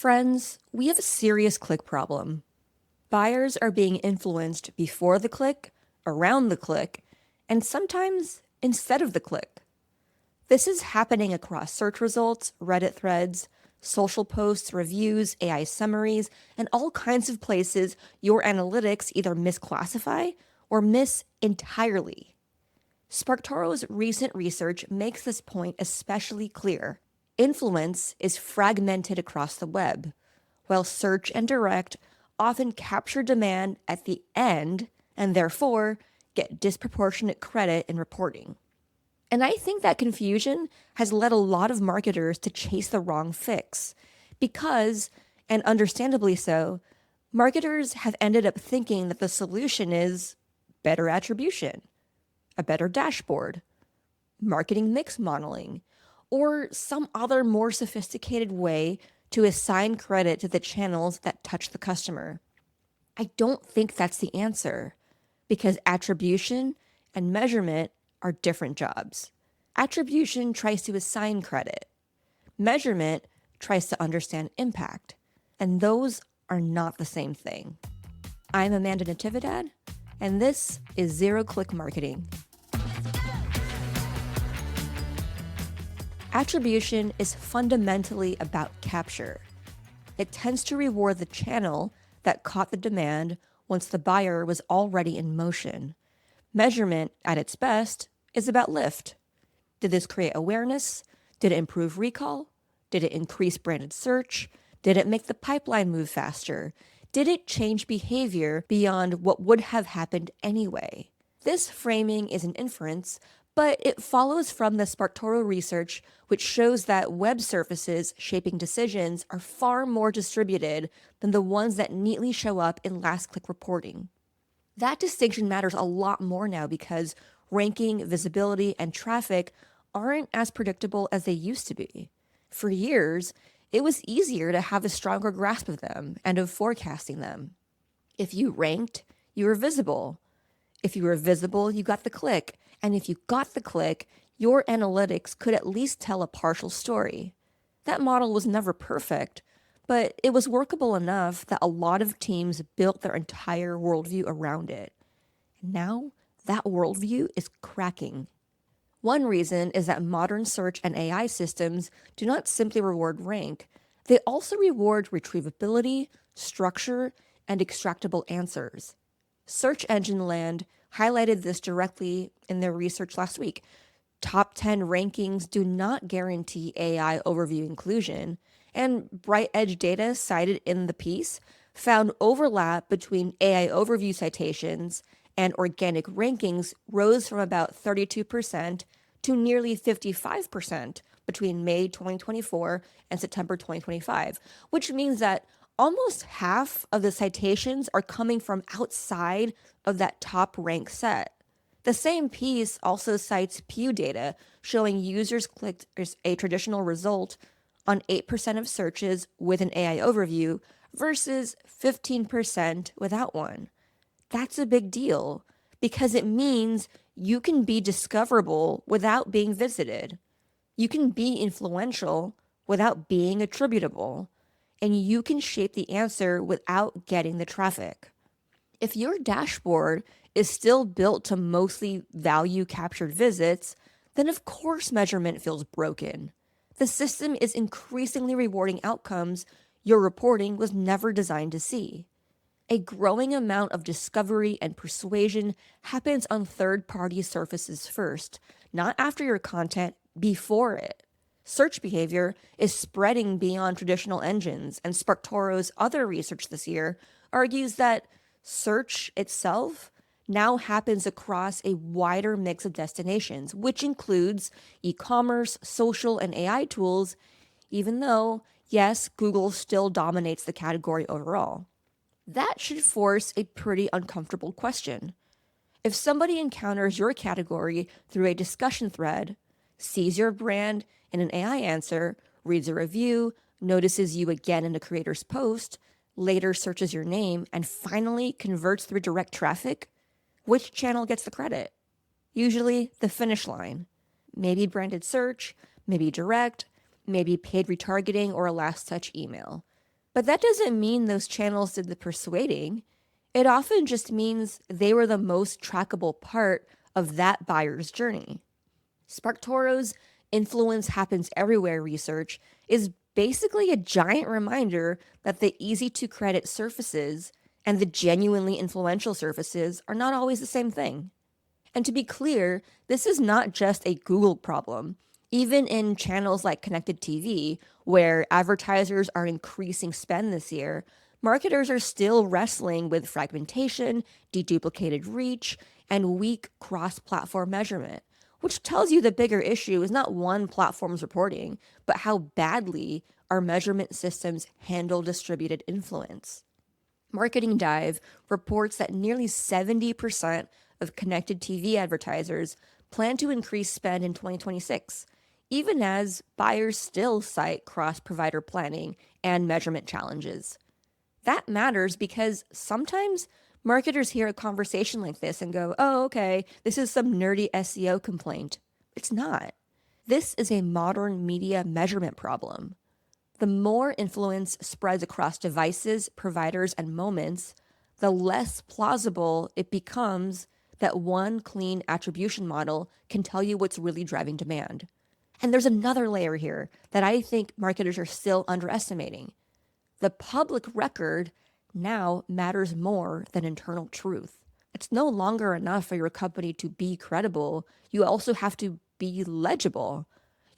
Friends, we have a serious click problem. Buyers are being influenced before the click, around the click, and sometimes instead of the click. This is happening across search results, Reddit threads, social posts, reviews, AI summaries, and all kinds of places your analytics either misclassify or miss entirely. SparkToro's recent research makes this point especially clear. Influence is fragmented across the web, while search and direct often capture demand at the end and therefore get disproportionate credit in reporting. And I think that confusion has led a lot of marketers to chase the wrong fix because, and understandably so, marketers have ended up thinking that the solution is better attribution, a better dashboard, marketing mix modeling, or some other more sophisticated way to assign credit to the channels that touch the customer. I don't think that's the answer because attribution and measurement are different jobs. Attribution tries to assign credit. Measurement tries to understand impact. And those are not the same thing. I'm Amanda Natividad, and this is Zero Click Marketing. Attribution is fundamentally about capture. It tends to reward the channel that caught the demand once the buyer was already in motion. Measurement, at its best, is about lift. Did this create awareness? Did it improve recall? Did it increase branded search? Did it make the pipeline move faster? Did it change behavior beyond what would have happened anyway? This framing is an inference, but it follows from the SparkToro research, which shows that web surfaces shaping decisions are far more distributed than the ones that neatly show up in last-click reporting. That distinction matters a lot more now because ranking, visibility, and traffic aren't as predictable as they used to be. For years, it was easier to have a stronger grasp of them and of forecasting them. If you ranked, you were visible. If you were visible, you got the click. And if you got the click, your analytics could at least tell a partial story. That model was never perfect, but it was workable enough that a lot of teams built their entire worldview around it. Now, that worldview is cracking. One reason is that modern search and AI systems do not simply reward rank, they also reward retrievability, structure, and extractable answers. Search Engine Land highlighted this directly in their research last week. Top 10 rankings do not guarantee AI overview inclusion, and Bright Edge data cited in the piece found overlap between AI overview citations and organic rankings rose from about 32% to nearly 55% between May 2024 and September 2025, which means that almost half of the citations are coming from outside of that top rank set. The same piece also cites Pew data showing users clicked a traditional result on 8% of searches with an AI overview versus 15% without one. That's a big deal because it means you can be discoverable without being visited. You can be influential without being attributable. And you can shape the answer without getting the traffic. If your dashboard is still built to mostly value captured visits, then of course measurement feels broken. The system is increasingly rewarding outcomes your reporting was never designed to see. A growing amount of discovery and persuasion happens on third-party surfaces first, not after your content, before it. Search behavior is spreading beyond traditional engines, and SparkToro's other research this year argues that search itself now happens across a wider mix of destinations, which includes e-commerce, social, and AI tools, even though, yes, Google still dominates the category overall. That should force a pretty uncomfortable question. If somebody encounters your category through a discussion thread, sees your brand in an AI answer, reads a review, notices you again in a creator's post, later searches your name, and finally converts through direct traffic, which channel gets the credit? Usually the finish line. Maybe branded search, maybe direct, maybe paid retargeting or a last touch email. But that doesn't mean those channels did the persuading. It often just means they were the most trackable part of that buyer's journey. SparkToro's influence happens everywhere research is basically a giant reminder that the easy to credit surfaces and the genuinely influential surfaces are not always the same thing. And to be clear, this is not just a Google problem. Even in channels like connected TV, where advertisers are increasing spend this year, marketers are still wrestling with fragmentation, deduplicated reach, and weak cross-platform measurement, which tells you the bigger issue is not one platform's reporting, but how badly our measurement systems handle distributed influence. Marketing Dive reports that nearly 70% of connected TV advertisers plan to increase spend in 2026, even as buyers still cite cross-provider planning and measurement challenges. That matters because sometimes marketers hear a conversation like this and go, oh, okay, this is some nerdy SEO complaint. It's not. This is a modern media measurement problem. The more influence spreads across devices, providers, and moments, the less plausible it becomes that one clean attribution model can tell you what's really driving demand. And there's another layer here that I think marketers are still underestimating. The public record now matters more than internal truth. It's no longer enough for your company to be credible. You also have to be legible.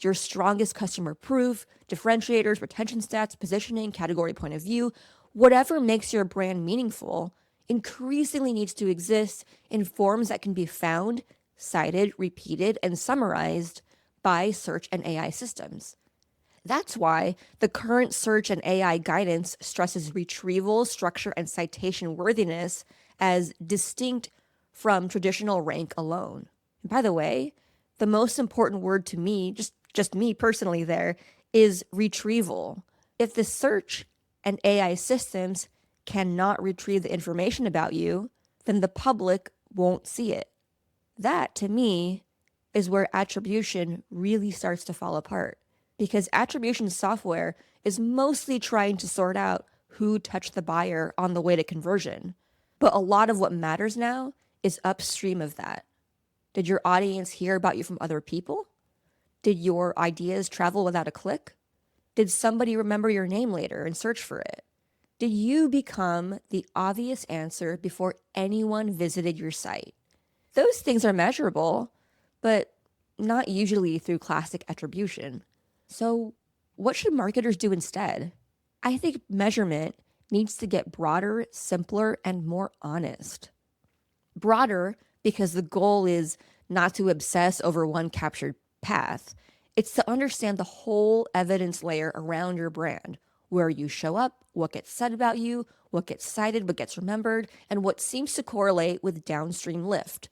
Your strongest customer proof, differentiators, retention stats, positioning, category point of view, whatever makes your brand meaningful, increasingly needs to exist in forms that can be found, cited, repeated, and summarized by search and AI systems. That's why the current search and AI guidance stresses retrieval, structure, and citation worthiness as distinct from traditional rank alone. And by the way, the most important word to me, just me personally there, is retrieval. If the search and AI systems cannot retrieve the information about you, then the public won't see it. That, to me, is where attribution really starts to fall apart. Because attribution software is mostly trying to sort out who touched the buyer on the way to conversion. But a lot of what matters now is upstream of that. Did your audience hear about you from other people? Did your ideas travel without a click? Did somebody remember your name later and search for it? Did you become the obvious answer before anyone visited your site? Those things are measurable, but not usually through classic attribution. So what should marketers do instead? I think measurement needs to get broader, simpler, and more honest. Broader because the goal is not to obsess over one captured path. It's to understand the whole evidence layer around your brand, where you show up, what gets said about you, what gets cited, what gets remembered, and what seems to correlate with downstream lift.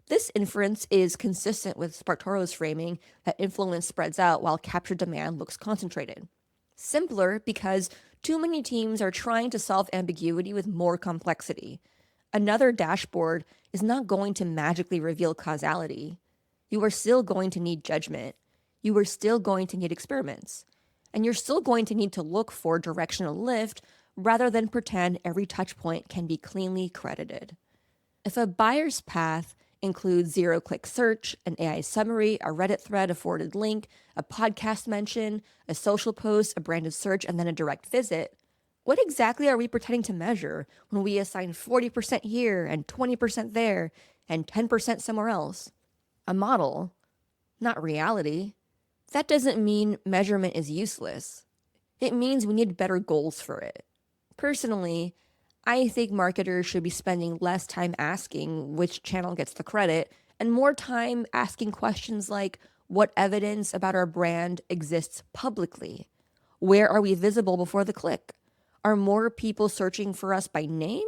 This inference is consistent with SparkToro's framing that influence spreads out while captured demand looks concentrated. Simpler because too many teams are trying to solve ambiguity with more complexity. Another dashboard is not going to magically reveal causality. You are still going to need judgment. You are still going to need experiments. And you're still going to need to look for directional lift rather than pretend every touch point can be cleanly credited. If a buyer's path includes zero-click search, an AI summary, a Reddit thread, a forwarded link, a podcast mention, a social post, a branded search, and then a direct visit, what exactly are we pretending to measure when we assign 40% here and 20% there and 10% somewhere else? A model, not reality. That doesn't mean measurement is useless. It means we need better goals for it. Personally, I think marketers should be spending less time asking which channel gets the credit and more time asking questions like, what evidence about our brand exists publicly? Where are we visible before the click? Are more people searching for us by name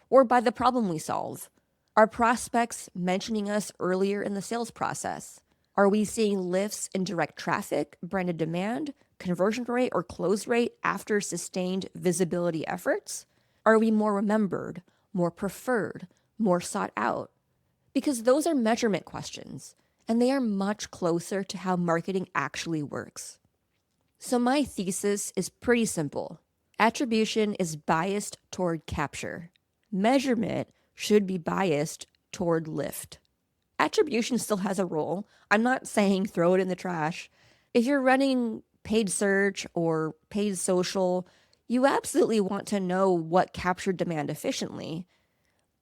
or by the problem we solve? Are prospects mentioning us earlier in the sales process? Are we seeing lifts in direct traffic, branded demand, conversion rate, or close rate after sustained visibility efforts? Are we more remembered, more preferred, more sought out? Because those are measurement questions, and they are much closer to how marketing actually works. So my thesis is pretty simple. Attribution is biased toward capture. Measurement should be biased toward lift. Attribution still has a role. I'm not saying throw it in the trash. If you're running paid search or paid social, you absolutely want to know what captured demand efficiently.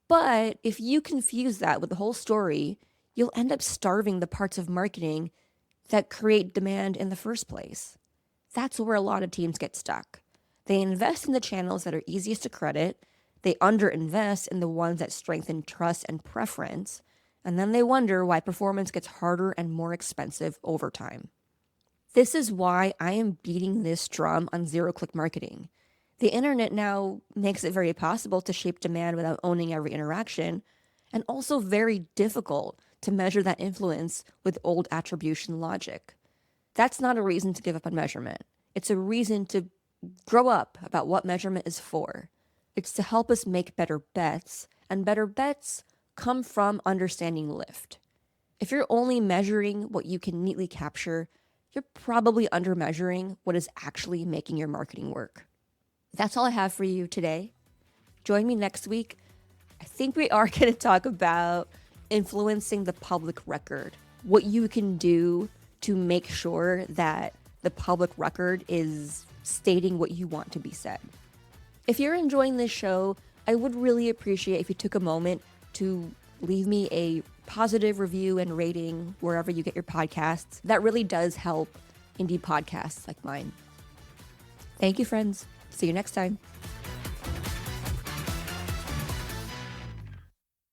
But if you confuse that with the whole story, you'll end up starving the parts of marketing that create demand in the first place. That's where a lot of teams get stuck. They invest in the channels that are easiest to credit, they underinvest in the ones that strengthen trust and preference, and then they wonder why performance gets harder and more expensive over time. This is why I am beating this drum on zero-click marketing. The internet now makes it very possible to shape demand without owning every interaction, and also very difficult to measure that influence with old attribution logic. That's not a reason to give up on measurement. It's a reason to grow up about what measurement is for. It's to help us make better bets, and better bets come from understanding lift. If you're only measuring what you can neatly capture, you're probably under-measuring what is actually making your marketing work. That's all I have for you today. Join me next week. I think we are going to talk about influencing the public record, what you can do to make sure that the public record is stating what you want to be said. If you're enjoying this show, I would really appreciate if you took a moment to leave me a positive review and rating wherever you get your podcasts. That really does help indie podcasts like mine. Thank you, friends. See you next time.